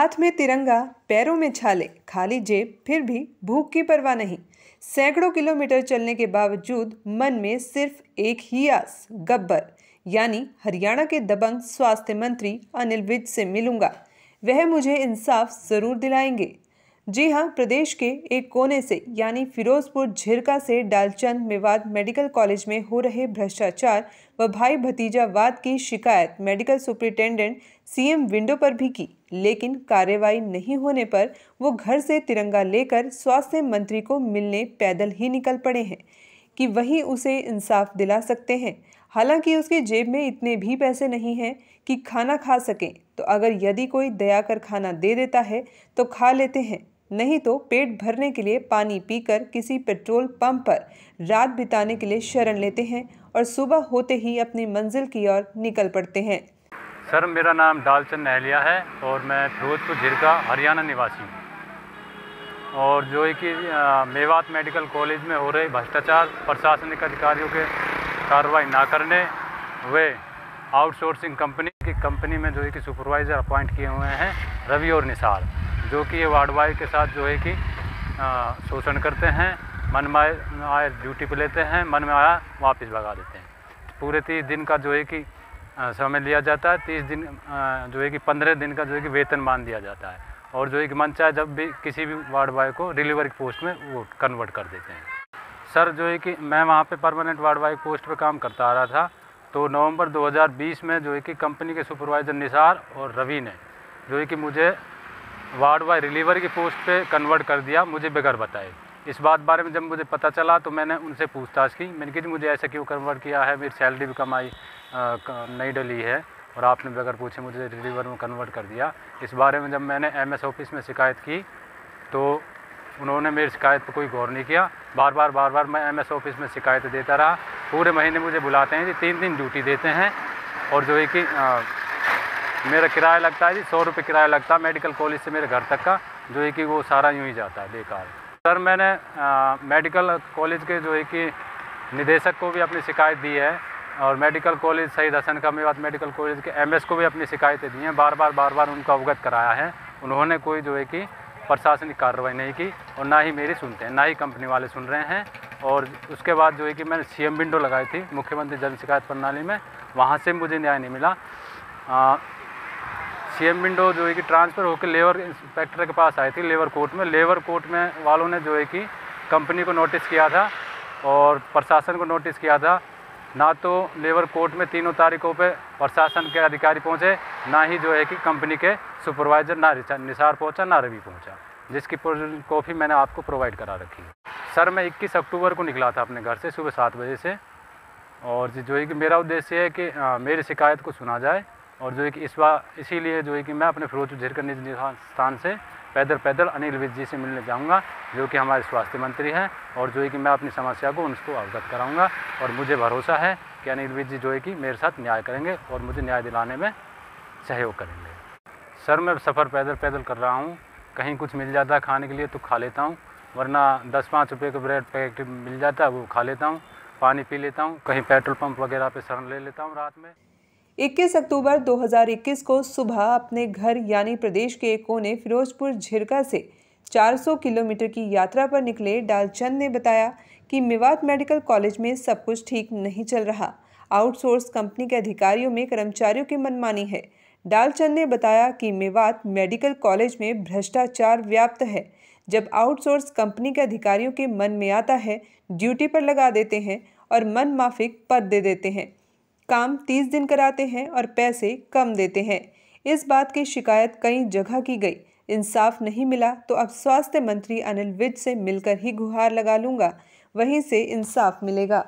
हाथ में तिरंगा, पैरों में छाले, खाली जेब, फिर भी भूख की परवाह नहीं। सैकड़ों किलोमीटर चलने के बावजूद मन में सिर्फ एक ही आस, गब्बर यानी हरियाणा के दबंग स्वास्थ्य मंत्री अनिल विज से मिलूंगा। वह मुझे इंसाफ जरूर दिलाएंगे। जी हां, प्रदेश के एक कोने से यानी फिरोजपुर झिरका से डालचंद मेवात मेडिकल कॉलेज में हो रहे भ्रष्टाचार व भाई भतीजावाद की शिकायत मेडिकल सुपरिटेंडेंट सीएम विंडो पर भी की, लेकिन कार्रवाई नहीं होने पर वो घर से तिरंगा लेकर स्वास्थ्य मंत्री को मिलने पैदल ही निकल पड़े हैं कि वही उसे इंसाफ दिला सकते हैं। हालांकि उसकी जेब में इतने भी पैसे नहीं हैं कि खाना खा सकें, तो अगर यदि कोई दया कर खाना दे देता है तो खा लेते हैं, नहीं तो पेट भरने के लिए पानी पीकर किसी पेट्रोल पंप पर रात बिताने के लिए शरण लेते हैं और सुबह होते ही अपनी मंजिल की ओर निकल पड़ते हैं। सर, मेरा नाम डालचंद नहलिया है और मैं फिरोजपुर झिरका हरियाणा निवासी हूँ। और जो है कि मेवात मेडिकल कॉलेज में हो रहे भ्रष्टाचार, प्रशासनिक अधिकारियों के कार्रवाई ना करने, वे आउटसोर्सिंग कंपनी में जो है कि सुपरवाइज़र अपॉइंट किए हुए हैं रवि और निसार, जो कि ये वार्ड बॉय के साथ जो है कि शोषण करते हैं, मन में आए ड्यूटी पे लेते हैं, मन में आया वापस भगा देते हैं। पूरे 30 दिन का जो है कि समय लिया जाता है, 30 दिन जो है कि 15 दिन का जो है कि वेतन मान दिया जाता है, और जो है कि मन चाहे जब भी किसी भी वार्ड बॉय को डिलीवरी पोस्ट में वो कन्वर्ट कर देते हैं। सर, जो है कि मैं वहाँ पे परमानेंट वार्ड बॉय पोस्ट पे काम करता आ रहा था, तो नवंबर 2020 में जो है कि कंपनी के सुपरवाइज़र निसार और रवि ने जो है कि मुझे वार्ड बॉय डिलीवरी की पोस्ट पे कन्वर्ट कर दिया, मुझे बगैर बताए। इस बारे में जब मुझे पता चला तो मैंने उनसे पूछताछ की। मैंने कहा मुझे ऐसा क्यों कन्वर्ट किया है, मेरी सैलरी भी कमाई नहीं डली है और आपने बगैर पूछे मुझे डिलीवर में कन्वर्ट कर दिया। इस बारे में जब मैंने एमएस ऑफिस में शिकायत की तो उन्होंने मेरी शिकायत पर कोई गौर नहीं किया। बार बार मैं एमएस ऑफिस में शिकायत देता रहा। पूरे महीने मुझे बुलाते हैं जी, 3 दिन ड्यूटी देते हैं, और जो है कि मेरा किराया लगता है जी 100 रुपये किराया लगता है मेडिकल कॉलेज से मेरे घर तक का, जो है कि वो सारा यूँ ही जाता है बेकार। सर, मैंने मेडिकल कॉलेज के जो है कि निदेशक को भी अपनी शिकायत दी है, और मेडिकल कॉलेज शहीद हसन का मेवात मेडिकल कॉलेज के एमएस को भी अपनी शिकायतें दी हैं। बार बार उनको अवगत कराया है, उन्होंने कोई जो है कि प्रशासनिक कार्रवाई नहीं की, और ना ही मेरी सुनते हैं, ना ही कंपनी वाले सुन रहे हैं। और उसके बाद जो है कि मैंने सीएम विंडो लगाई थी मुख्यमंत्री जन शिकायत प्रणाली में, वहाँ से मुझे न्याय नहीं मिला। सीएम विंडो जो है कि ट्रांसफ़र होकर लेबर इंस्पेक्टर के पास आई थी लेबर कोर्ट में। लेबर कोर्ट में वालों ने जो है कि कंपनी को नोटिस किया था और प्रशासन को नोटिस किया था। ना तो लेबर कोर्ट में 3 तारीखों पे प्रशासन के अधिकारी पहुंचे, ना ही जो है कि कंपनी के सुपरवाइज़र, ना निसार पहुंचा, ना रवि पहुंचा, जिसकी कॉपी मैंने आपको प्रोवाइड करा रखी है। सर, मैं 21 अक्टूबर को निकला था अपने घर से सुबह 7 बजे से, और जो है कि मेरा उद्देश्य है कि मेरी शिकायत को सुना जाए, और जो है कि इसीलिए जो है कि मैं अपने फिरोजपुर झिरका निज स्थान से पैदल अनिल विज जी से मिलने जाऊंगा, जो कि हमारे स्वास्थ्य मंत्री हैं, और जो है कि मैं अपनी समस्या को उनको अवगत कराऊंगा। और मुझे भरोसा है कि अनिल विज जी जो है कि मेरे साथ न्याय करेंगे और मुझे न्याय दिलाने में सहयोग करेंगे। सर, मैं सफ़र पैदल कर रहा हूँ। कहीं कुछ मिल जाता है खाने के लिए तो खा लेता हूँ, वरना 10-5 रुपये का ब्रेड पैकेट मिल जाता है वो खा लेता हूँ, पानी पी लेता हूँ, कहीं पेट्रोल पंप वगैरह पे शरण ले लेता हूँ रात में। 21 अक्टूबर 2021 को सुबह अपने घर यानी प्रदेश के एक कोने फिरोजपुर झिरका से 400 किलोमीटर की यात्रा पर निकले डालचंद ने बताया कि मेवात मेडिकल कॉलेज में सब कुछ ठीक नहीं चल रहा। आउटसोर्स कंपनी के अधिकारियों में कर्मचारियों की मनमानी है। डालचंद ने बताया कि मेवात मेडिकल कॉलेज में भ्रष्टाचार व्याप्त है। जब आउटसोर्स कंपनी के अधिकारियों के मन में आता है, ड्यूटी पर लगा देते हैं और मन माफिक पद दे देते हैं। काम 30 दिन कराते हैं और पैसे कम देते हैं। इस बात की शिकायत कई जगह की गई। इंसाफ नहीं मिला तो अब स्वास्थ्य मंत्री अनिल विज से मिलकर ही गुहार लगा लूंगा, वहीं से इंसाफ मिलेगा।